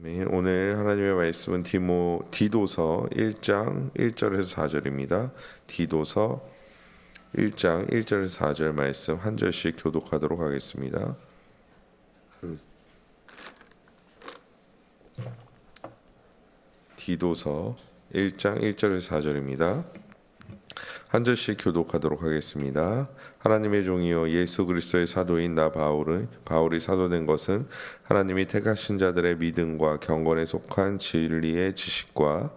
오늘 하나님의 말씀은 디도서 1장 1절에서 4절입니다. 디도서 1장 1절에서 4절 말씀 한 절씩 교독하도록 하겠습니다. 디도서 1장 1절에서 4절입니다. 한 절씩 교독하도록 하겠습니다. 하나님의 종이요 예수 그리스도의 사도인 나 바울이 사도된 것은 하나님이 택하신 자들의 믿음과 경건에 속한 진리의 지식과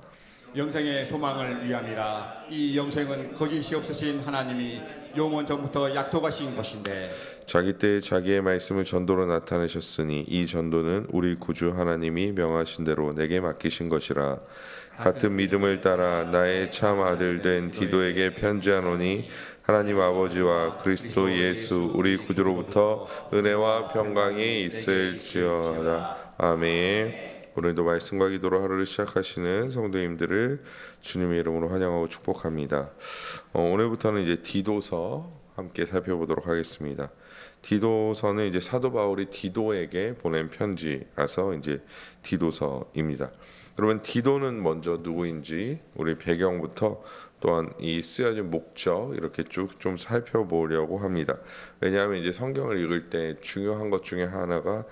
영생의 소망을 위함이라. 이 영생은 거짓이 없으신 하나님이 영원 전부터 약속하신 것인데 자기 때에 자기의 말씀을 전도로 나타내셨으니 이 전도는 우리 구주 하나님이 명하신 대로 내게 맡기신 것이라. 같은 믿음을 따라 나의 참 아들 된 디도에게 편지하노니 하나님 아버지와 그리스도 예수 우리 구주로부터 은혜와 평강이 있을지어다. 아멘. 오늘도 말씀과 기도로 하루를 시작하시는 성도님들을 주님의 이름으로 환영하고 축복합니다. 오늘부터는 이제 디도서 함께 살펴보도록 하겠습니다. 디도서는 이제 사도 바울이 디도에게 보낸 편지라서 이제 디도서입니다. 그러면 디도는 먼저 누구인지 우리 배경부터 또한 이 쓰여진 목적 이렇게 쭉 좀 살펴보려고 합니다. 왜냐하면 이제 성경을 읽을 때 중요한 것 중에 하나가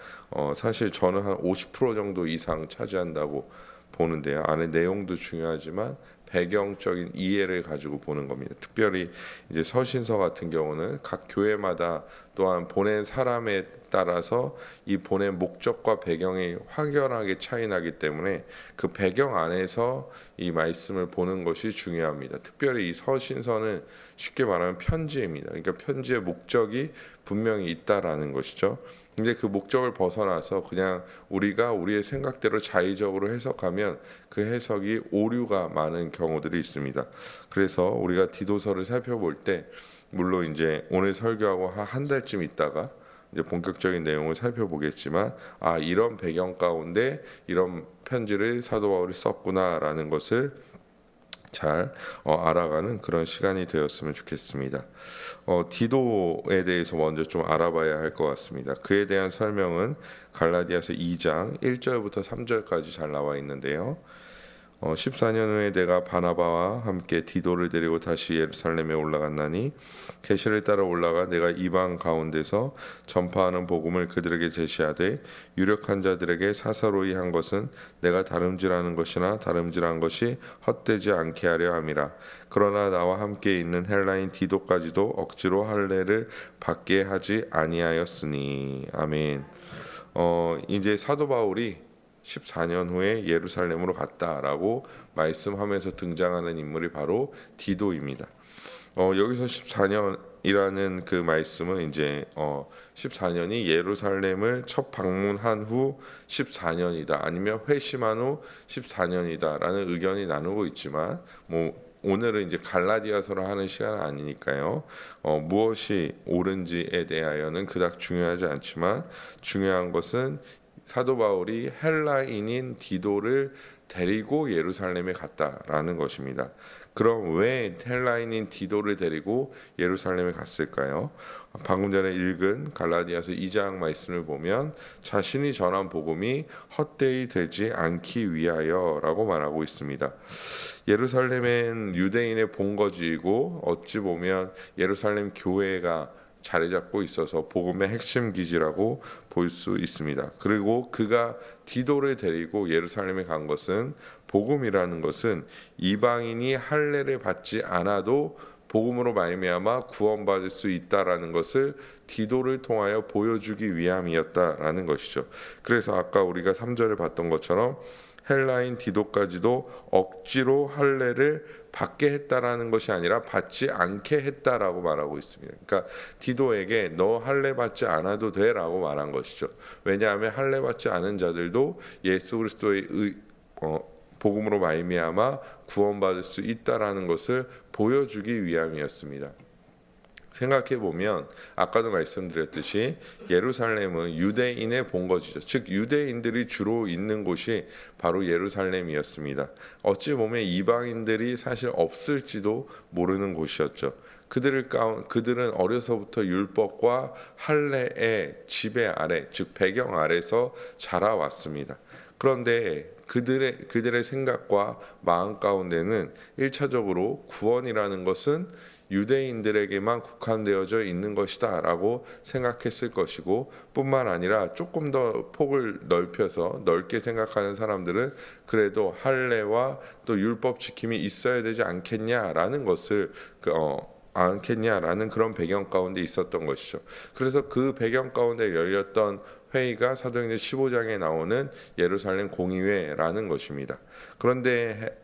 사실 저는 한 50% 정도 이상 차지한다고 보는데요. 안에 내용도 중요하지만 배경적인 이해를 가지고 보는 겁니다. 특별히 이제 서신서 같은 경우는 각 교회마다 또한 보낸 사람에 따라서 이 보낸 목적과 배경이 확연하게 차이 나기 때문에 그 배경 안에서 이 말씀을 보는 것이 중요합니다. 특별히 이 서신서는 쉽게 말하면 편지입니다. 그러니까 편지의 목적이 분명히 있다라는 것이죠. 근데 그 목적을 벗어나서 그냥 우리가 우리의 생각대로 자의적으로 해석하면 그 해석이 오류가 많은 경우들이 있습니다. 그래서 우리가 디도서를 살펴볼 때 물론 이제 오늘 설교하고 한 달쯤 있다가 이제 본격적인 내용을 살펴보겠지만 이런 배경 가운데 이런 편지를 사도 바울이 썼구나라는 것을 잘 알아가는 그런 시간이 되었으면 좋겠습니다. 디도에 대해서 먼저 좀 알아봐야 할 것 같습니다. 그에 대한 설명은 갈라디아서 2장 1절부터 3절까지 잘 나와 있는데요. 14년 후에 내가 바나바와 함께 디도를 데리고 다시 예루살렘에 올라갔나니 계시를 따라 올라가 내가 이방 가운데서 전파하는 복음을 그들에게 제시하되 유력한 자들에게 사사로이 한 것은 내가 다름질하는 것이나 다름질한 것이 헛되지 않게 하려 함이라. 그러나 나와 함께 있는 헬라인 디도까지도 억지로 할례를 받게 하지 아니하였으니. 아멘. 이제 사도 바울이 14년 후에 예루살렘으로 갔다라고 말씀하면서 등장하는 인물이 바로 디도입니다. 여기서 14년이라는 그 말씀은 이제 14년이 예루살렘을 첫 방문한 후 14년이다 아니면 회심한 후 14년이다라는 의견이 나누고 있지만 오늘은 이제 갈라디아서를 하는 시간은 아니니까요. 무엇이 옳은지에 대하여는 그닥 중요하지 않지만 중요한 것은 사도 바울이 헬라인인 디도를 데리고 예루살렘에 갔다라는 것입니다. 그럼 왜 헬라인인 디도를 데리고 예루살렘에 갔을까요? 방금 전에 읽은 갈라디아서 2장 말씀을 보면 자신이 전한 복음이 헛되이 되지 않기 위하여라고 말하고 있습니다. 예루살렘은 유대인의 본거지이고 어찌 보면 예루살렘 교회가 자리 잡고 있어서 복음의 핵심 기지라고 볼 수 있습니다. 그리고 그가 디도를 데리고 예루살렘에 간 것은 복음이라는 것은 이방인이 할례를 받지 않아도 복음으로 말미암아 구원받을 수 있다라는 것을 디도를 통하여 보여주기 위함이었다라는 것이죠. 그래서 아까 우리가 3절에 봤던 것처럼 헬라인 디도까지도 억지로 할례를 받게 했다라는 것이 아니라 받지 않게 했다라고 말하고 있습니다. 그러니까 디도에게 너 할례 받지 않아도 돼라고 말한 것이죠. 왜냐하면 할례 받지 않은 자들도 예수 그리스도의 복음으로 말미암아 구원받을 수 있다라는 것을 보여주기 위함이었습니다. 생각해 보면 아까도 말씀드렸듯이 예루살렘은 유대인의 본거지죠. 즉 유대인들이 주로 있는 곳이 바로 예루살렘이었습니다. 어찌 보면 이방인들이 사실 없을지도 모르는 곳이었죠. 그들은 어려서부터 율법과 할례의 지배 아래, 즉 배경 아래서 자라왔습니다. 그런데 그들의 생각과 마음 가운데는 1차적으로 구원이라는 것은 유대인들에게만 국한되어져 있는 것이다라고 생각했을 것이고, 뿐만 아니라 조금 더 폭을 넓혀서 넓게 생각하는 사람들은 그래도 할례와 또 율법 지킴이 있어야 되지 않겠냐라는 것을 않겠냐라는 그런 배경 가운데 있었던 것이죠. 그래서 그 배경 가운데 열렸던 회의가 사도행전 15장에 나오는 예루살렘 공의회라는 것입니다. 그런데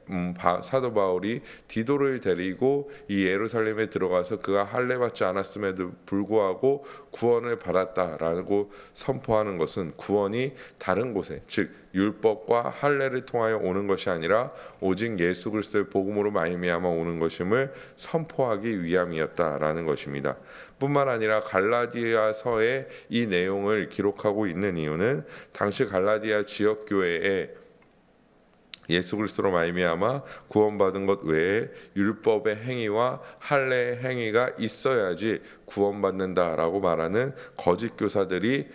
사도 바울이 디도를 데리고 이 예루살렘에 들어가서 그가 할례 받지 않았음에도 불구하고 구원을 받았다라고 선포하는 것은 구원이 다른 곳에, 즉 율법과 할례를 통하여 오는 것이 아니라 오직 예수 그리스도의 복음으로 말미암아 오는 것임을 선포하기 위함이었다라는 것입니다. 뿐만 아니라 갈라디아서에 이 내용을 기록하고 있는 이유는 당시 갈라디아 지역 교회에 예수 그리스도로 말미암아 구원받은 것 외에 율법의 행위와 할례의 행위가 있어야지 구원받는다라고 말하는 거짓 교사들이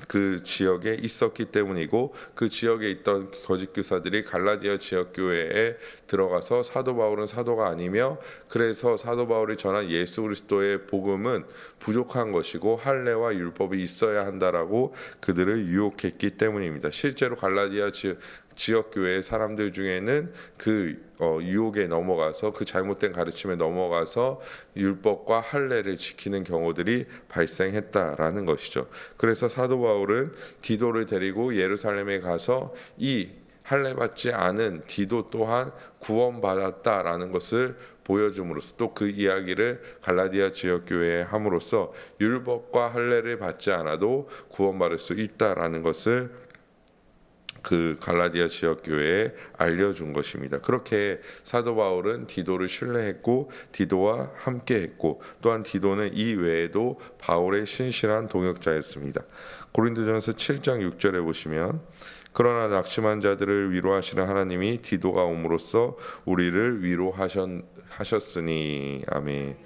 그 지역에 있었기 때문이고, 그 지역에 있던 거짓 교사들이 갈라디아 지역 교회에 들어가서 사도 바울은 사도가 아니며, 그래서 사도 바울이 전한 예수 그리스도의 복음은 부족한 것이고 할례와 율법이 있어야 한다라고 그들을 유혹했기 때문입니다. 실제로 갈라디아 지역 교회의 사람들 중에는 그 유혹에 넘어가서, 그 잘못된 가르침에 넘어가서 율법과 할례를 지키는 경우들이 발생했다라는 것이죠. 그래서 사도 바울은 디도를 데리고 예루살렘에 가서 이 할례 받지 않은 디도 또한 구원받았다라는 것을 보여줌으로써, 또 그 이야기를 갈라디아 지역 교회에 함으로써 율법과 할례를 받지 않아도 구원받을 수 있다라는 것을 그 갈라디아 지역 교회에 알려준 것입니다. 그렇게 사도 바울은 디도를 신뢰했고 디도와 함께했고, 또한 디도는 이 외에도 바울의 신실한 동역자였습니다. 고린도전서 7장 6절에 보시면, 그러나 낙심한 자들을 위로하시는 하나님이 디도가 옴으로써 우리를 위로하셨으니. 아멘.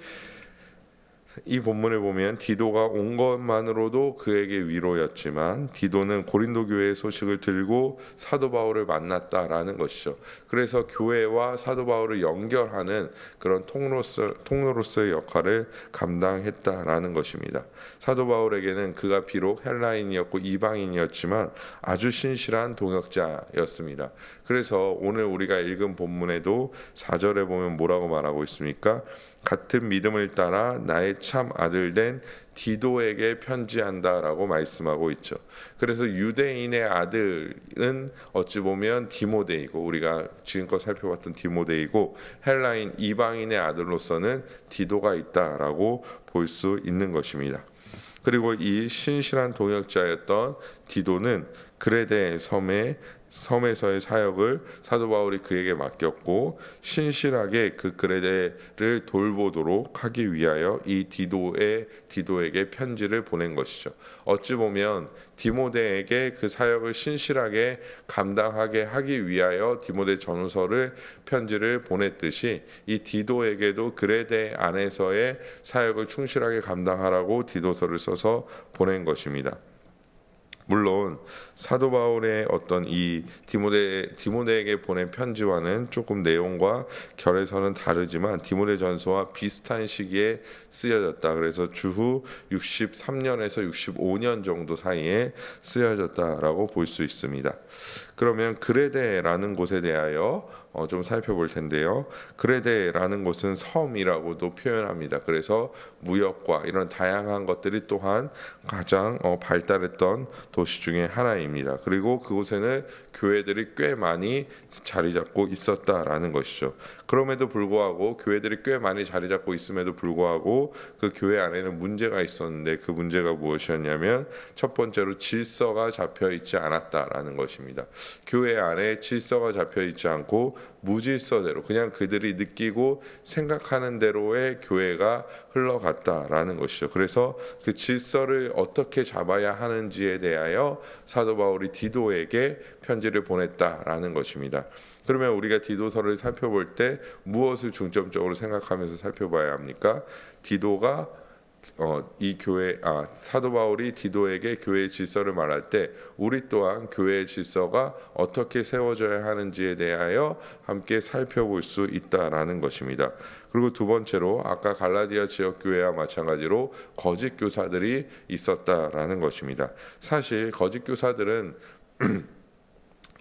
이 본문을 보면 디도가 온 것만으로도 그에게 위로였지만 디도는 고린도 교회의 소식을 들고 사도 바울을 만났다라는 것이죠. 그래서 교회와 사도 바울을 연결하는 그런 통로로서의 역할을 감당했다라는 것입니다. 사도 바울에게는 그가 비록 헬라인이었고 이방인이었지만 아주 신실한 동역자였습니다. 그래서 오늘 우리가 읽은 본문에도 4절에 보면 뭐라고 말하고 있습니까? 같은 믿음을 따라 나의 참 아들 된 디도에게 편지한다라고 말씀하고 있죠. 그래서 유대인의 아들은 어찌 보면 디모데이고, 우리가 지금껏 살펴봤던 디모데이고, 헬라인 이방인의 아들로서는 디도가 있다라고 볼 수 있는 것입니다. 그리고 이 신실한 동역자였던 디도는 그레데 섬에서의 사역을 사도 바울이 그에게 맡겼고, 신실하게 그 그레데를 돌보도록 하기 위하여 이 디도에게 편지를 보낸 것이죠. 어찌 보면 디모데에게 그 사역을 신실하게 감당하게 하기 위하여 디모데 전후서를 편지를 보냈듯이, 이 디도에게도 그레데 안에서의 사역을 충실하게 감당하라고 디도서를 써서 보낸 것입니다. 물론 사도 바울의 어떤 이 디모데에게 보낸 편지와는 조금 내용과 결에서는 다르지만 디모데 전서와 비슷한 시기에 쓰여졌다. 그래서 주후 63년에서 65년 정도 사이에 쓰여졌다라고 볼 수 있습니다. 그러면 그레데라는 곳에 대하여 좀 살펴볼 텐데요. 그레데라는 곳은 섬이라고도 표현합니다. 그래서 무역과 이런 다양한 것들이 또한 가장 발달했던 도시 중에 하나입니다. 그리고 그곳에는 교회들이 꽤 많이 자리 잡고 있었다라는 것이죠. 그럼에도 불구하고, 교회들이 꽤 많이 자리 잡고 있음에도 불구하고 그 교회 안에는 문제가 있었는데, 그 문제가 무엇이었냐면 첫 번째로 질서가 잡혀 있지 않았다라는 것입니다. 교회 안에 질서가 잡혀 있지 않고 무질서대로 그냥 그들이 느끼고 생각하는 대로의 교회가 흘러갔다라는 것이죠. 그래서 그 질서를 어떻게 잡아야 하는지에 대하여 사도 바울이 디도에게 편지를 보냈다라는 것입니다. 그러면 우리가 디도서를 살펴볼 때 무엇을 중점적으로 생각하면서 살펴봐야 합니까? 디도가 이 교회 사도 바울이 디도에게 교회의 질서를 말할 때 우리 또한 교회의 질서가 어떻게 세워져야 하는지에 대하여 함께 살펴볼 수 있다라는 것입니다. 그리고 두 번째로 아까 갈라디아 지역 교회와 마찬가지로 거짓 교사들이 있었다라는 것입니다. 사실 거짓 교사들은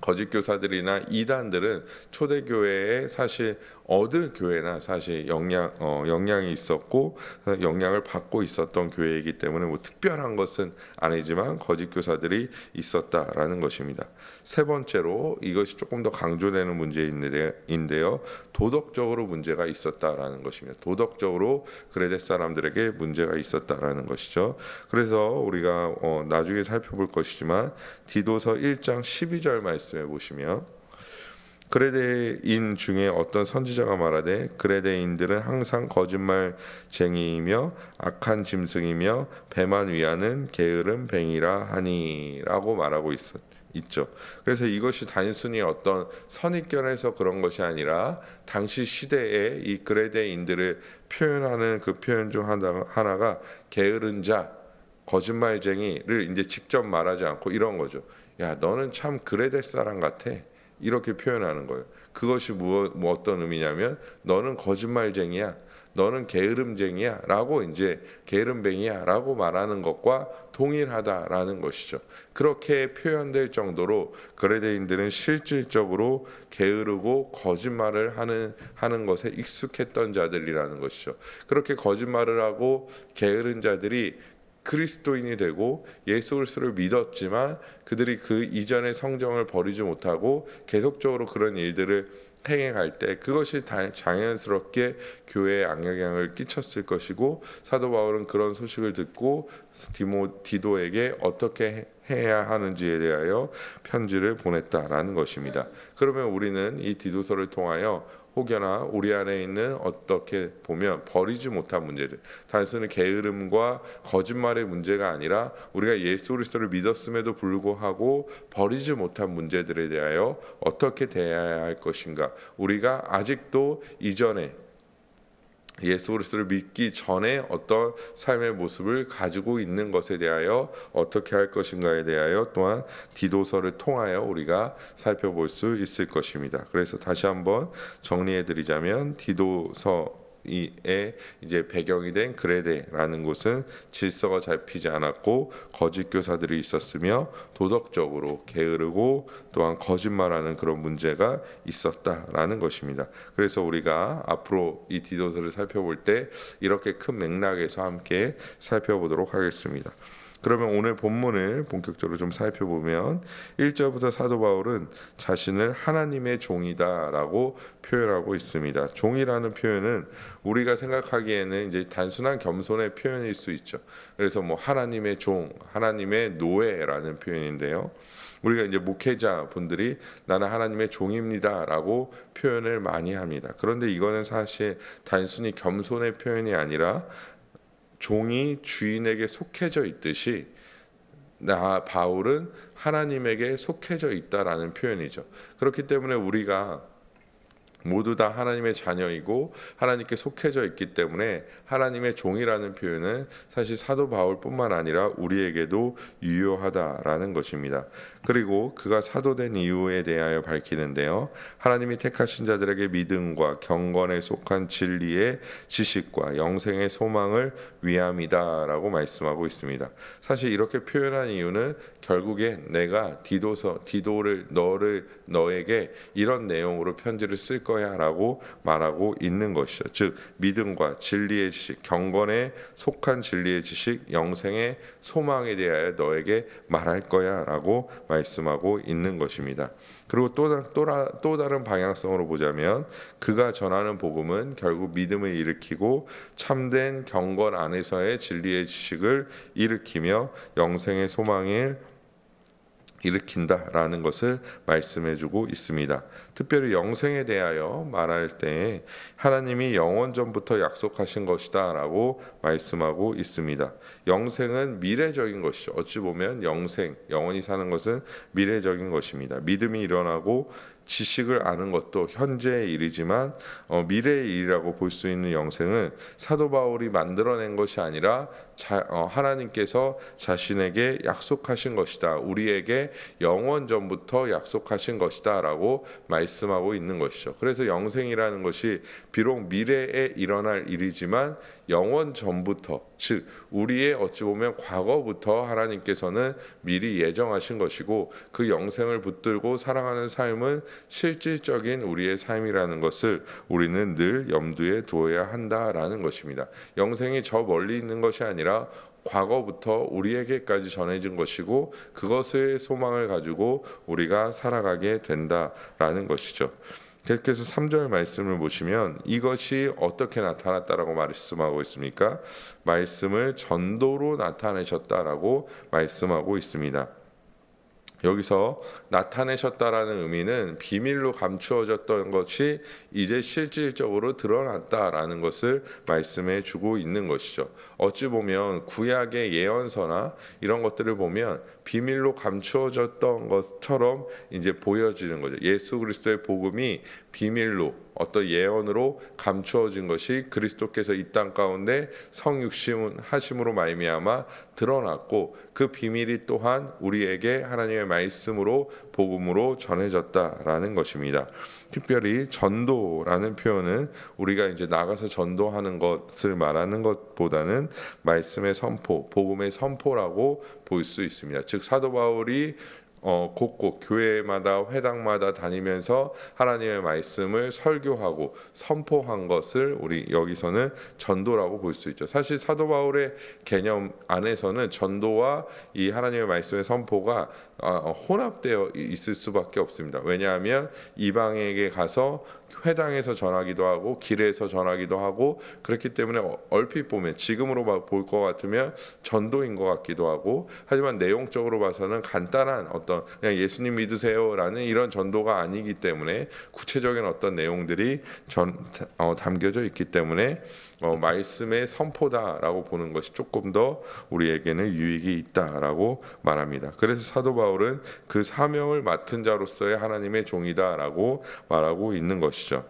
거짓 교사들이나 이단들은 초대교회에 사실 어느 교회나 사실 영향이 있었고 영향을 받고 있었던 교회이기 때문에 뭐 특별한 것은 아니지만 거짓 교사들이 있었다라는 것입니다. 세 번째로 이것이 조금 더 강조되는 문제인데요. 도덕적으로 문제가 있었다라는 것입니다. 도덕적으로 그레데 사람들에게 문제가 있었다라는 것이죠. 그래서 우리가 나중에 살펴볼 것이지만 디도서 1장 12절 말씀해 보시면 그레데인 중에 어떤 선지자가 말하되 그레데인들은 항상 거짓말쟁이이며 악한 짐승이며 배만 위하는 게으른 뱅이라 하니라고 말하고 있죠. 그래서 이것이 단순히 어떤 선입견에서 그런 것이 아니라 당시 시대에 이 그레데인들을 표현하는 그 표현 중 하나가 게으른 자, 거짓말쟁이를 이제 직접 말하지 않고 이런 거죠. 야, 너는 참 그레데 사람 같아. 이렇게 표현하는 거예요. 그것이 뭐 어떤 의미냐면 너는 거짓말쟁이야, 너는 게으름쟁이야 라고 이제 게으름뱅이야 라고 말하는 것과 동일하다라는 것이죠. 그렇게 표현될 정도로 그레데인들은 실질적으로 게으르고 거짓말을 하는 것에 익숙했던 자들이라는 것이죠. 그렇게 거짓말을 하고 게으른 자들이 그리스도인이 되고 예수 그리스도를 믿었지만 그들이 그 이전의 성정을 버리지 못하고 계속적으로 그런 일들을 행해갈 때 그것이 자연스럽게 교회에 악영향을 끼쳤을 것이고 사도 바울은 그런 소식을 듣고 디도에게 어떻게 해야 하는지에 대하여 편지를 보냈다라는 것입니다. 그러면 우리는 이 디도서를 통하여 혹여나 우리 안에 있는 어떻게 보면 버리지 못한 문제들, 단순히 게으름과 거짓말의 문제가 아니라 우리가 예수 그리스도를 믿었음에도 불구하고 버리지 못한 문제들에 대하여 어떻게 대해야 할 것인가, 우리가 아직도 이전에 예수 그리스도를 믿기 전에 어떤 삶의 모습을 가지고 있는 것에 대하여 어떻게 할 것인가에 대하여 또한 디도서를 통하여 우리가 살펴볼 수 있을 것입니다. 그래서 다시 한번 정리해 드리자면 디도서 이에 이제 배경이 된 그레데라는 곳은 질서가 잡히지 않았고 거짓 교사들이 있었으며 도덕적으로 게으르고 또한 거짓말하는 그런 문제가 있었다라는 것입니다. 그래서 우리가 앞으로 이 디도서를 살펴볼 때 이렇게 큰 맥락에서 함께 살펴보도록 하겠습니다. 그러면 오늘 본문을 본격적으로 좀 살펴보면 1절부터 사도 바울은 자신을 하나님의 종이다라고 표현하고 있습니다. 종이라는 표현은 우리가 생각하기에는 이제 단순한 겸손의 표현일 수 있죠. 그래서 뭐 하나님의 종, 하나님의 노예라는 표현인데요. 우리가 이제 목회자 분들이 나는 하나님의 종입니다라고 표현을 많이 합니다. 그런데 이거는 사실 단순히 겸손의 표현이 아니라 종이 주인에게 속해져 있듯이 바울은 하나님에게 속해져 있다라는 표현이죠. 그렇기 때문에 우리가 모두 다 하나님의 자녀이고 하나님께 속해져 있기 때문에 하나님의 종이라는 표현은 사실 사도 바울뿐만 아니라 우리에게도 유효하다라는 것입니다. 그리고 그가 사도된 이유에 대하여 밝히는데요. 하나님이 택하신 자들에게 믿음과 경건에 속한 진리의 지식과 영생의 소망을 위함이다라고 말씀하고 있습니다. 사실 이렇게 표현한 이유는 결국에 내가 디도를 너에게 이런 내용으로 편지를 쓸 거야라고 말하고 있는 것이죠. 즉 믿음과 진리의 지식, 경건에 속한 진리의 지식, 영생의 소망에 대하여 너에게 말할 거야라고 말씀하고 있는 것입니다. 그리고 또 다른 방향성으로 보자면 그가 전하는 복음은 결국 믿음을 일으키고 참된 경건 안에서의 진리의 지식을 일으키며 영생의 소망을 일으킨다라는 것을 말씀해주고 있습니다. 특별히 영생에 대하여 말할 때 하나님이 영원 전부터 약속하신 것이다라고 말씀하고 있습니다. 영생은 미래적인 것이죠. 어찌 보면 영원히 사는 것은 미래적인 것입니다. 믿음이 일어나고 지식을 아는 것도 현재의 일이지만 미래의 일이라고 볼 수 있는 영생은 사도 바울이 만들어낸 것이 아니라 하나님께서 자신에게 약속하신 것이다. 우리에게 영원 전부터 약속하신 것이다 라고 말씀하고 있는 것이죠. 그래서 영생이라는 것이 비록 미래에 일어날 일이지만 영원 전부터, 즉 우리의 어찌 보면 과거부터 하나님께서는 미리 예정하신 것이고 그 영생을 붙들고 살아가는 삶은 실질적인 우리의 삶이라는 것을 우리는 늘 염두에 두어야 한다라는 것입니다. 영생이 저 멀리 있는 것이 아니라 과거부터 우리에게까지 전해진 것이고 그것의 소망을 가지고 우리가 살아가게 된다라는 것이죠. 계속해서 3절 말씀을 보시면 이것이 어떻게 나타났다라고 말씀하고 있습니까? 말씀을 전도로 나타내셨다라고 말씀하고 있습니다. 여기서 나타내셨다라는 의미는 비밀로 감추어졌던 것이 이제 실질적으로 드러났다라는 것을 말씀해 주고 있는 것이죠. 어찌 보면 구약의 예언서나 이런 것들을 보면 비밀로 감추어졌던 것처럼 이제 보여지는 거죠. 예수 그리스도의 복음이 비밀로 어떤 예언으로 감추어진 것이 그리스도께서 이 땅 가운데 성육신 하심으로 말미암아 드러났고 그 비밀이 또한 우리에게 하나님의 말씀으로 복음으로 전해졌다라는 것입니다. 특별히 전도라는 표현은 우리가 이제 나가서 전도하는 것을 말하는 것보다는 말씀의 선포, 복음의 선포라고 볼 수 있습니다. 즉 사도 바울이 곳곳 교회마다 회당마다 다니면서 하나님의 말씀을 설교하고 선포한 것을 우리 여기서는 전도라고 볼 수 있죠. 사실 사도 바울의 개념 안에서는 전도와 이 하나님의 말씀의 선포가 혼합되어 있을 수밖에 없습니다. 왜냐하면 이방에게 가서 회당에서 전하기도 하고 길에서 전하기도 하고 그렇기 때문에 얼핏 보면 지금으로 볼 것 같으면 전도인 것 같기도 하고 하지만 내용적으로 봐서는 간단한 어떤 그냥 예수님 믿으세요라는 이런 전도가 아니기 때문에 구체적인 어떤 내용들이 담겨져 있기 때문에 말씀의 선포다라고 보는 것이 조금 더 우리에게는 유익이 있다라고 말합니다. 그래서 사도 바울은 그 사명을 맡은 자로서의 하나님의 종이다라고 말하고 있는 것이죠.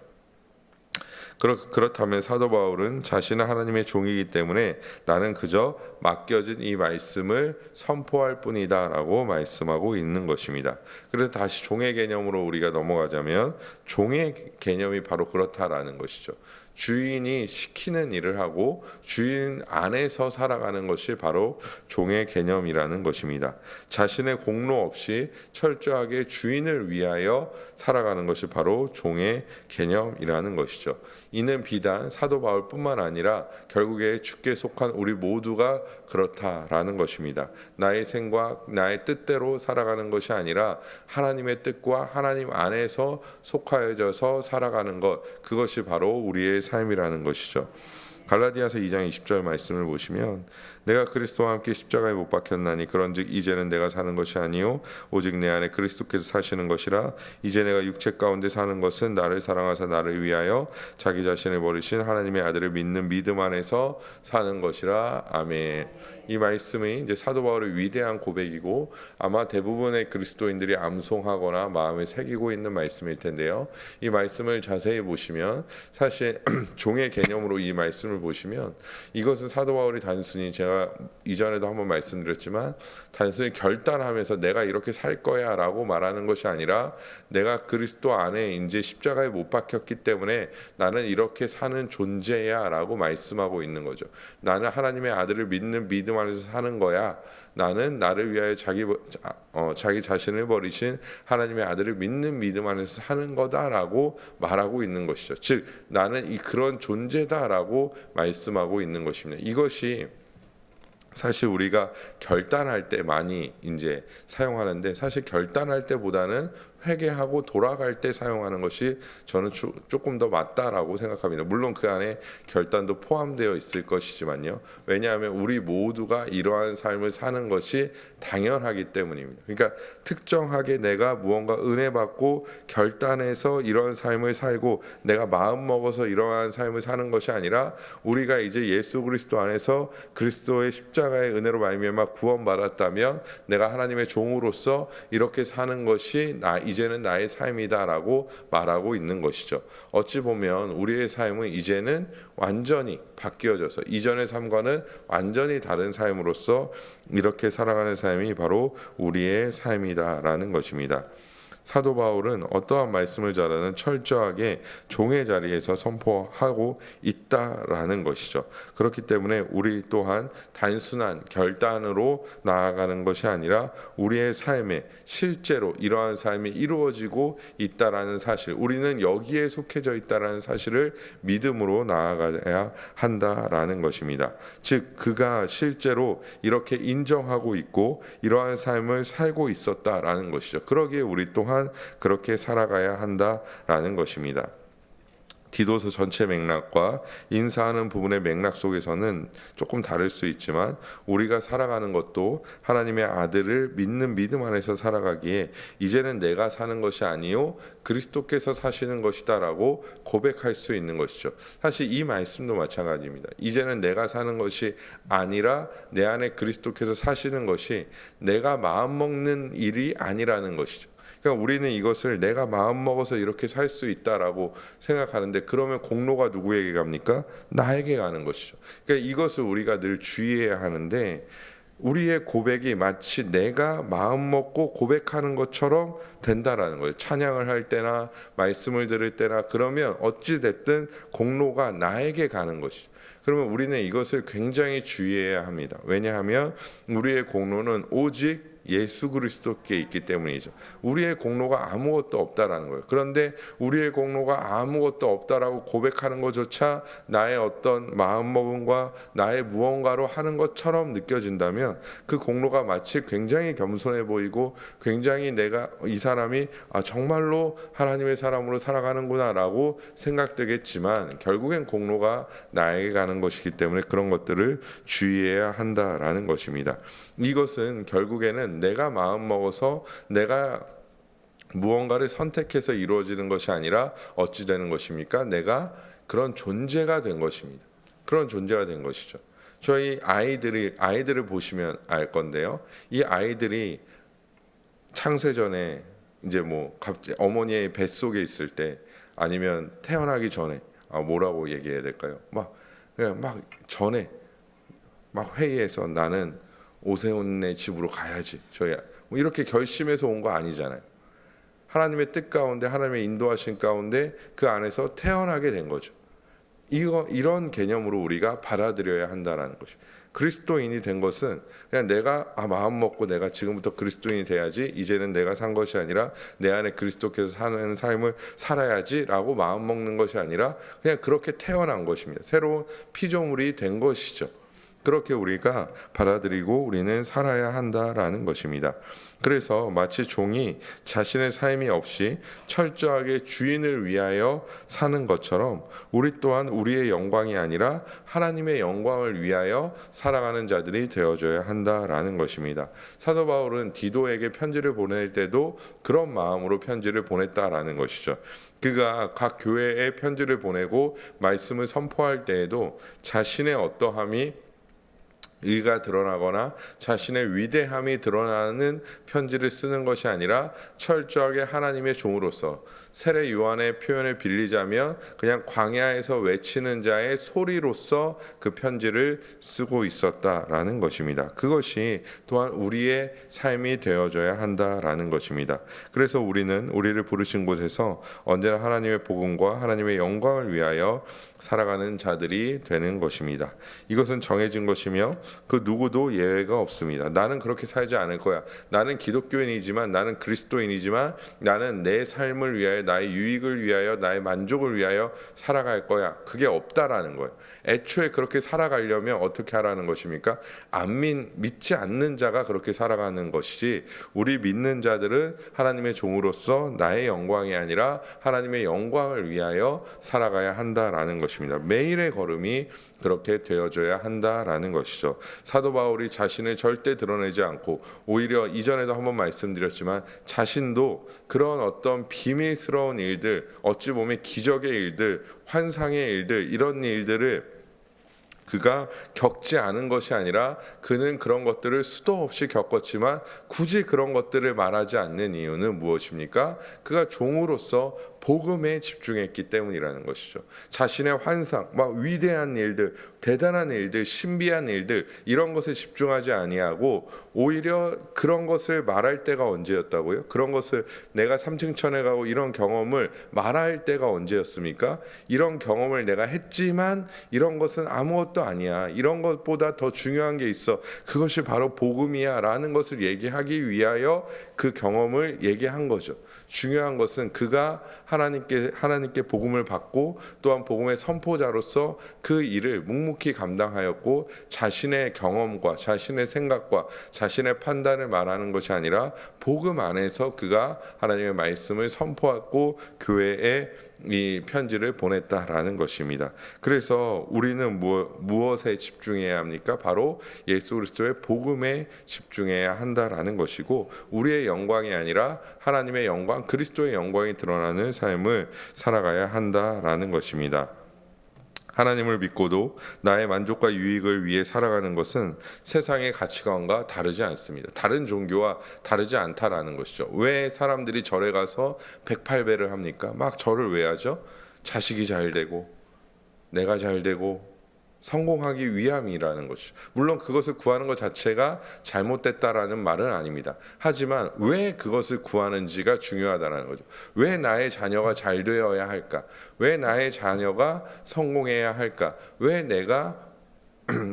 그렇다면 사도 바울은 자신은 하나님의 종이기 때문에 나는 그저 맡겨진 이 말씀을 선포할 뿐이다라고 말씀하고 있는 것입니다. 그래서 다시 종의 개념으로 우리가 넘어가자면 종의 개념이 바로 그렇다라는 것이죠. 주인이 시키는 일을 하고 주인 안에서 살아가는 것이 바로 종의 개념이라는 것입니다. 자신의 공로 없이 철저하게 주인을 위하여 살아가는 것이 바로 종의 개념이라는 것이죠. 이는 비단 사도 바울뿐만 아니라 결국에 주께 속한 우리 모두가 그렇다라는 것입니다. 나의 생각, 나의 뜻대로 살아가는 것이 아니라 하나님의 뜻과 하나님 안에서 속하여져서 살아가는 것, 그것이 바로 우리의 삶이라는 것이죠. 갈라디아서 2장 20절 말씀을 보시면 내가 그리스도와 함께 십자가에 못 박혔나니 그런즉 이제는 내가 사는 것이 아니요 오직 내 안에 그리스도께서 사시는 것이라. 이제 내가 육체 가운데 사는 것은 나를 사랑하사 나를 위하여 자기 자신을 버리신 하나님의 아들을 믿는 믿음 안에서 사는 것이라. 아멘. 이 말씀이 이제 사도 바울의 위대한 고백이고 아마 대부분의 그리스도인들이 암송하거나 마음에 새기고 있는 말씀일 텐데요. 이 말씀을 자세히 보시면 사실 종의 개념으로 이 말씀을 보시면 이것은 사도 바울이 단순히 제가 이전에도 한번 말씀드렸지만 단순히 결단하면서 내가 이렇게 살 거야 라고 말하는 것이 아니라 내가 그리스도 안에 이제 십자가에 못 박혔기 때문에 나는 이렇게 사는 존재야 라고 말씀하고 있는 거죠. 나는 하나님의 아들을 믿는 믿음 안에서 사는 거야. 나는 나를 위하여 자기 자신을 버리신 하나님의 아들을 믿는 믿음 안에서 사는 거다라고 말하고 있는 것이죠. 즉 나는 그런 존재다라고 말씀하고 있는 것입니다. 이것이 사실 우리가 결단할 때 많이 이제 사용하는데, 사실 결단할 때보다는 회개하고 돌아갈 때 사용하는 것이 저는 조금 더 맞다라고 생각합니다. 물론 그 안에 결단도 포함되어 있을 것이지만요. 왜냐하면 우리 모두가 이러한 삶을 사는 것이 당연하기 때문입니다. 그러니까 특정하게 내가 무언가 은혜 받고 결단해서 이러한 삶을 살고 내가 마음 먹어서 이러한 삶을 사는 것이 아니라, 우리가 이제 예수 그리스도 안에서 그리스도의 십자가의 은혜로 말미암아 구원받았다면 내가 하나님의 종으로서 이렇게 사는 것이 이제는 나의 삶이다라고 말하고 있는 것이죠. 어찌 보면 우리의 삶은 이제는 완전히 바뀌어져서 이전의 삶과는 완전히 다른 삶으로서 이렇게 살아가는 삶이 바로 우리의 삶이다라는 것입니다. 사도 바울은 어떠한 말씀을 잘하는 철저하게 종의 자리에서 선포하고 있다라는 것이죠. 그렇기 때문에 우리 또한 단순한 결단으로 나아가는 것이 아니라 우리의 삶에 실제로 이러한 삶이 이루어지고 있다라는 사실, 우리는 여기에 속해져 있다라는 사실을 믿음으로 나아가야 한다라는 것입니다. 즉 그가 실제로 이렇게 인정하고 있고 이러한 삶을 살고 있었다라는 것이죠. 그러기에 우리 또한 그렇게 살아가야 한다라는 것입니다. 디도서 전체 맥락과 인사하는 부분의 맥락 속에서는 조금 다를 수 있지만, 우리가 살아가는 것도 하나님의 아들을 믿는 믿음 안에서 살아가기에 이제는 내가 사는 것이 아니요 그리스도께서 사시는 것이다라고 고백할 수 있는 것이죠. 사실 이 말씀도 마찬가지입니다. 이제는 내가 사는 것이 아니라 내 안에 그리스도께서 사시는 것이 내가 마음먹는 일이 아니라는 것이죠. 그러니까 우리는 이것을 내가 마음 먹어서 이렇게 살 수 있다라고 생각하는데, 그러면 공로가 누구에게 갑니까? 나에게 가는 것이죠. 그러니까 이것을 우리가 늘 주의해야 하는데, 우리의 고백이 마치 내가 마음 먹고 고백하는 것처럼 된다라는 거예요. 찬양을 할 때나 말씀을 들을 때나 그러면 어찌 됐든 공로가 나에게 가는 것이죠. 그러면 우리는 이것을 굉장히 주의해야 합니다. 왜냐하면 우리의 공로는 오직 예수 그리스도께 있기 때문이죠. 우리의 공로가 아무것도 없다라는 거예요. 그런데 우리의 공로가 아무것도 없다라고 고백하는 것조차 나의 어떤 마음먹음과 나의 무언가로 하는 것처럼 느껴진다면, 그 공로가 마치 굉장히 겸손해 보이고 굉장히 내가 이 사람이 정말로 하나님의 사람으로 살아가는구나라고 생각되겠지만, 결국엔 공로가 나에게 가는 것이기 때문에 그런 것들을 주의해야 한다라는 것입니다. 이것은 결국에는 내가 마음 먹어서 내가 무언가를 선택해서 이루어지는 것이 아니라 어찌 되는 것입니까? 내가 그런 존재가 된 것입니다. 그런 존재가 된 것이죠. 저희 아이들을 보시면 알 건데요. 이 아이들이 창세전에 이제 갑자기 어머니의 뱃속에 있을 때, 아니면 태어나기 전에 뭐라고 얘기해야 될까요? 그냥 전에 회의해서 나는 오세훈네 집으로 가야지, 저희 이렇게 결심해서 온 거 아니잖아요. 하나님의 뜻 가운데, 하나님의 인도하신 가운데 그 안에서 태어나게 된 거죠. 이런 개념으로 우리가 받아들여야 한다라는 것이죠. 그리스도인이 된 것은 그냥 내가 마음 먹고 내가 지금부터 그리스도인이 돼야지, 이제는 내가 산 것이 아니라 내 안에 그리스도께서 사는 삶을 살아야지라고 마음 먹는 것이 아니라 그냥 그렇게 태어난 것입니다. 새로운 피조물이 된 것이죠. 그렇게 우리가 받아들이고 우리는 살아야 한다라는 것입니다. 그래서 마치 종이 자신의 삶이 없이 철저하게 주인을 위하여 사는 것처럼, 우리 또한 우리의 영광이 아니라 하나님의 영광을 위하여 살아가는 자들이 되어줘야 한다라는 것입니다. 사도 바울은 디도에게 편지를 보낼 때도 그런 마음으로 편지를 보냈다라는 것이죠. 그가 각 교회에 편지를 보내고 말씀을 선포할 때에도 자신의 어떠함이 의가 드러나거나 자신의 위대함이 드러나는 편지를 쓰는 것이 아니라 철저하게 하나님의 종으로서, 세례 요한의 표현을 빌리자면 그냥 광야에서 외치는 자의 소리로서 그 편지를 쓰고 있었다라는 것입니다. 그것이 또한 우리의 삶이 되어져야 한다라는 것입니다. 그래서 우리를 부르신 곳에서 언제나 하나님의 복음과 하나님의 영광을 위하여 살아가는 자들이 되는 것입니다. 이것은 정해진 것이며 그 누구도 예외가 없습니다. 나는 그렇게 살지 않을 거야. 나는 기독교인이지만, 나는 그리스도인이지만, 나는 내 삶을 위하여, 나의 유익을 위하여, 나의 만족을 위하여 살아갈 거야. 그게 없다라는 거예요. 애초에 그렇게 살아가려면 어떻게 하라는 것입니까? 믿지 않는 자가 그렇게 살아가는 것이지, 우리 믿는 자들은 하나님의 종으로서 나의 영광이 아니라 하나님의 영광을 위하여 살아가야 한다라는 것입니다. 매일의 걸음이 그렇게 되어져야 한다라는 것이죠. 사도 바울이 자신을 절대 드러내지 않고, 오히려 이전에도 한번 말씀드렸지만 자신도 그런 어떤 비밀스러운 일들, 어찌 보면 기적의 일들, 환상의 일들, 이런 일들을 그가 겪지 않은 것이 아니라 그는 그런 것들을 수도 없이 겪었지만 굳이 그런 것들을 말하지 않는 이유는 무엇입니까? 그가 종으로서 복음에 집중했기 때문이라는 것이죠. 자신의 환상, 막 위대한 일들, 대단한 일들, 신비한 일들, 이런 것에 집중하지 아니하고 오히려 그런 것을 말할 때가 언제였다고요? 그런 것을 내가 삼층천에 가고 이런 경험을 말할 때가 언제였습니까? 이런 경험을 내가 했지만 이런 것은 아무것도 아니야. 이런 것보다 더 중요한 게 있어. 그것이 바로 복음이야 라는 것을 얘기하기 위하여 그 경험을 얘기한 거죠. 중요한 것은 그가 하나님께 복음을 받고 또한 복음의 선포자로서 그 일을 묵묵히 감당하였고, 자신의 경험과 자신의 생각과 자신의 판단을 말하는 것이 아니라 복음 안에서 그가 하나님의 말씀을 선포하고 교회에 이 편지를 보냈다라는 것입니다. 그래서 우리는 무엇에 집중해야 합니까? 바로 예수 그리스도의 복음에 집중해야 한다라는 것이고, 우리의 영광이 아니라 하나님의 영광, 그리스도의 영광이 드러나는 삶을 살아가야 한다라는 것입니다. 하나님을 믿고도 나의 만족과 유익을 위해 살아가는 것은 세상의 가치관과 다르지 않습니다. 다른 종교와 다르지 않다라는 것이죠. 왜 사람들이 절에 가서 108배를 합니까? 막 절을 왜 하죠? 자식이 잘 되고 내가 잘 되고 성공하기 위함이라는 것이죠. 물론 그것을 구하는 것 자체가 잘못됐다라는 말은 아닙니다. 하지만 왜 그것을 구하는지가 중요하다는 거죠. 왜 나의 자녀가 잘 되어야 할까? 왜 나의 자녀가 성공해야 할까? 왜 내가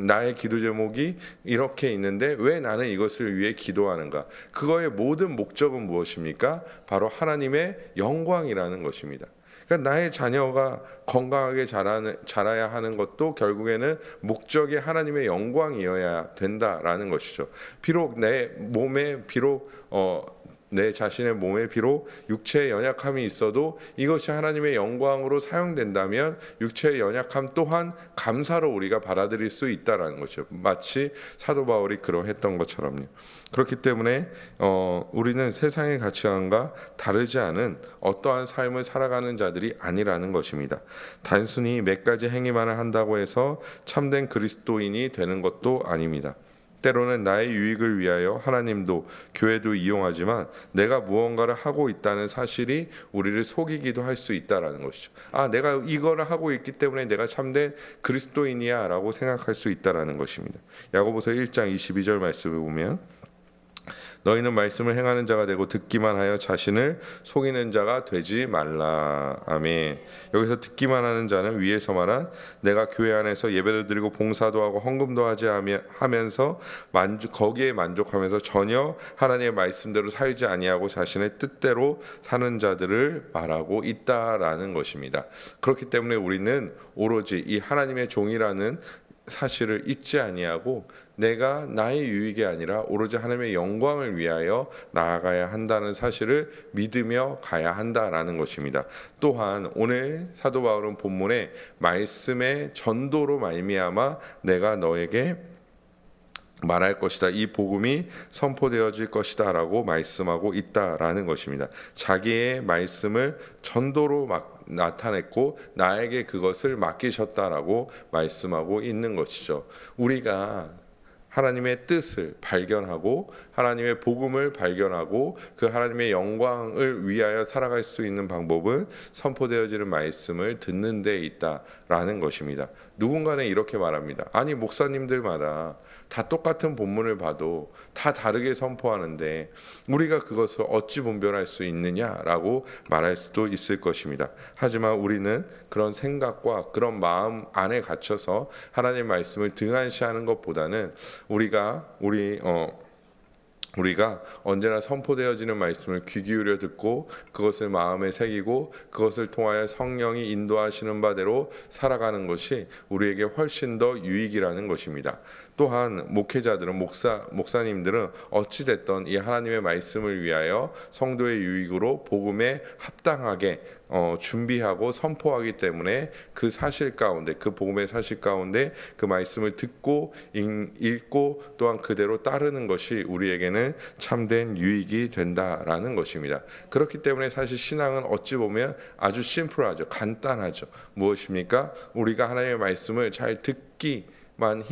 나의 기도 제목이 이렇게 있는데 왜 나는 이것을 위해 기도하는가? 그거의 모든 목적은 무엇입니까? 바로 하나님의 영광이라는 것입니다. 그러니까 나의 자녀가 건강하게 자라야 하는 것도 결국에는 목적이 하나님의 영광이어야 된다라는 것이죠. 비록 내 자신의 몸에 비록 육체의 연약함이 있어도 이것이 하나님의 영광으로 사용된다면 육체의 연약함 또한 감사로 우리가 받아들일 수 있다라는 거죠. 마치 사도 바울이 그러했던 것처럼요. 그렇기 때문에 우리는 세상의 가치관과 다르지 않은 어떠한 삶을 살아가는 자들이 아니라는 것입니다. 단순히 몇 가지 행위만을 한다고 해서 참된 그리스도인이 되는 것도 아닙니다. 때로는 나의 유익을 위하여 하나님도 교회도 이용하지만 내가 무언가를 하고 있다는 사실이 우리를 속이기도 할 수 있다라는 것이죠. 내가 이거를 하고 있기 때문에 내가 참된 그리스도인이야 라고 생각할 수 있다라는 것입니다. 야고보서 1장 22절 말씀을 보면 너희는 말씀을 행하는 자가 되고 듣기만 하여 자신을 속이는 자가 되지 말라. 아멘. 여기서 듣기만 하는 자는 위에서 말한 내가 교회 안에서 예배를 드리고 봉사도 하고 헌금도 하지 하면서 거기에 만족하면서 전혀 하나님의 말씀대로 살지 아니하고 자신의 뜻대로 사는 자들을 말하고 있다라는 것입니다. 그렇기 때문에 우리는 오로지 이 하나님의 종이라는 사실을 잊지 아니하고 내가 나의 유익이 아니라 오로지 하나님의 영광을 위하여 나아가야 한다는 사실을 믿으며 가야 한다라는 것입니다. 또한 오늘 사도 바울은 본문에 말씀의 전도로 말미암아 내가 너에게 말할 것이다. 이 복음이 선포되어질 것이다 라고 말씀하고 있다라는 것입니다. 자기의 말씀을 전도로 나타냈고 나에게 그것을 맡기셨다라고 말씀하고 있는 것이죠. 우리가 하나님의 뜻을 발견하고 하나님의 복음을 발견하고 그 하나님의 영광을 위하여 살아갈 수 있는 방법은 선포되어지는 말씀을 듣는 데 있다라는 것입니다. 누군가는 이렇게 말합니다. 아니 목사님들마다 다 똑같은 본문을 봐도 다 다르게 선포하는데 우리가 그것을 어찌 분별할 수 있느냐라고 말할 수도 있을 것입니다. 하지만 우리는 그런 생각과 그런 마음 안에 갇혀서 하나님의 말씀을 등한시하는 것보다는 우리가 언제나 선포되어지는 말씀을 귀 기울여 듣고 그것을 마음에 새기고 그것을 통하여 성령이 인도하시는 바대로 살아가는 것이 우리에게 훨씬 더 유익이라는 것입니다. 또한 목회자들은 목사님들은 어찌 됐던 이 하나님의 말씀을 위하여 성도의 유익으로 복음에 합당하게 준비하고 선포하기 때문에 그 사실 가운데 그 복음의 사실 가운데 그 말씀을 듣고 읽고 또한 그대로 따르는 것이 우리에게는 참된 유익이 된다라는 것입니다. 그렇기 때문에 사실 신앙은 어찌 보면 아주 심플하죠. 간단하죠. 무엇입니까? 우리가 하나님의 말씀을 잘 듣기만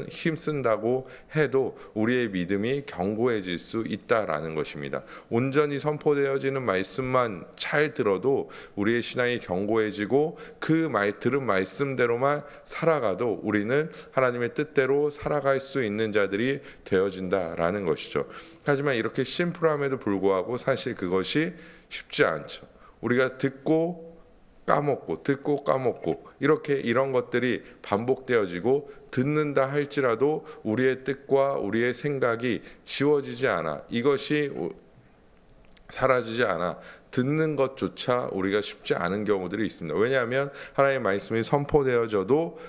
힘쓴다고 해도 우리의 믿음이 견고해질 수 있다라는 것입니다. 온전히 선포되어지는 말씀만 잘 들어도 우리의 신앙이 견고해지고 그 들은 말씀대로만 살아가도 우리는 하나님의 뜻대로 살아갈 수 있는 자들이 되어진다라는 것이죠. 하지만 이렇게 심플함에도 불구하고 사실 그것이 쉽지 않죠. 우리가 듣고 까먹고 이런 것들이 반복되어지고 듣는다 할지라도 우리의 뜻과 우리의 생각이 지워지지 않아 이것이 사라지지 않아 듣는 것조차 우리가 쉽지 않은 경우들이 있습니다. 왜냐하면 하나님의 말씀이 선포되어져도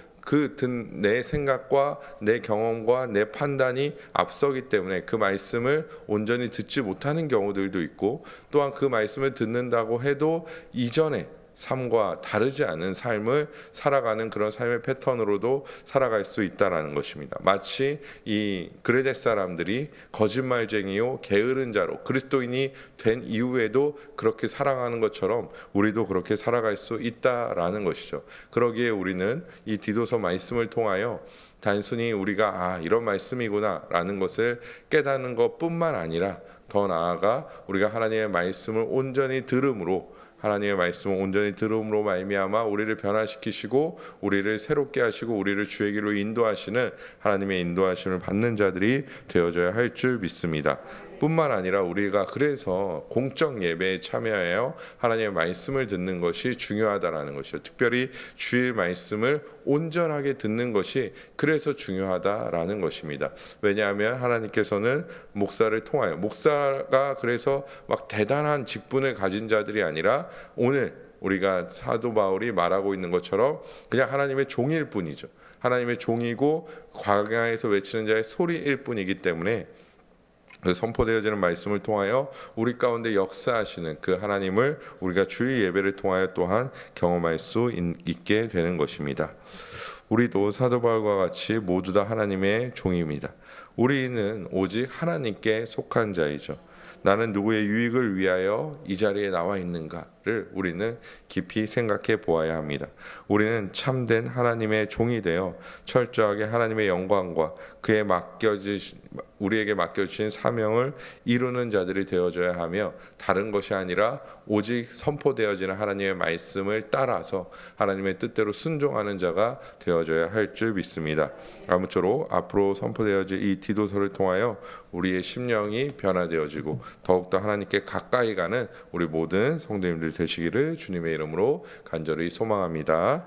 내 생각과 내 경험과 내 판단이 앞서기 때문에 그 말씀을 온전히 듣지 못하는 경우들도 있고 또한 그 말씀을 듣는다고 해도 이전에 삶과 다르지 않은 삶을 살아가는 그런 삶의 패턴으로도 살아갈 수 있다라는 것입니다. 마치 이 그레데 사람들이 거짓말쟁이요 게으른 자로 그리스도인이 된 이후에도 그렇게 살아가는 것처럼 우리도 그렇게 살아갈 수 있다라는 것이죠. 그러기에 우리는 이 디도서 말씀을 통하여 단순히 우리가 이런 말씀이구나라는 것을 깨닫는 것뿐만 아니라 더 나아가 우리가 하나님의 말씀을 온전히 들음으로 하나님의 말씀을 온전히 들음으로 말미암아 우리를 변화시키시고 우리를 새롭게 하시고 우리를 주의 길로 인도하시는 하나님의 인도하심을 받는 자들이 되어져야 할 줄 믿습니다. 뿐만 아니라 우리가 그래서 공적 예배에 참여하여 하나님의 말씀을 듣는 것이 중요하다라는 것이죠. 특별히 주일 말씀을 온전하게 듣는 것이 그래서 중요하다라는 것입니다. 왜냐하면 하나님께서는 목사를 통하여 목사가 그래서 막 대단한 직분을 가진 자들이 아니라 오늘 우리가 사도 바울이 말하고 있는 것처럼 그냥 하나님의 종일 뿐이죠. 하나님의 종이고 광야에서 외치는 자의 소리일 뿐이기 때문에 선포되어지는 말씀을 통하여 우리 가운데 역사하시는 그 하나님을 우리가 주일 예배를 통하여 또한 경험할 수 있게 되는 것입니다. 우리도 사도 바울과 같이 모두 다 하나님의 종입니다. 우리는 오직 하나님께 속한 자이죠. 나는 누구의 유익을 위하여 이 자리에 나와 있는가를 우리는 깊이 생각해 보아야 합니다. 우리는 참된 하나님의 종이 되어 철저하게 하나님의 영광과 우리에게 맡겨주신 사명을 이루는 자들이 되어져야 하며 다른 것이 아니라 오직 선포되어지는 하나님의 말씀을 따라서 하나님의 뜻대로 순종하는 자가 되어져야 할 줄 믿습니다. 아무쪼록 앞으로 선포되어질 이 디도서를 통하여 우리의 심령이 변화되어지고 더욱더 하나님께 가까이 가는 우리 모든 성도님들 되시기를 주님의 이름으로 간절히 소망합니다.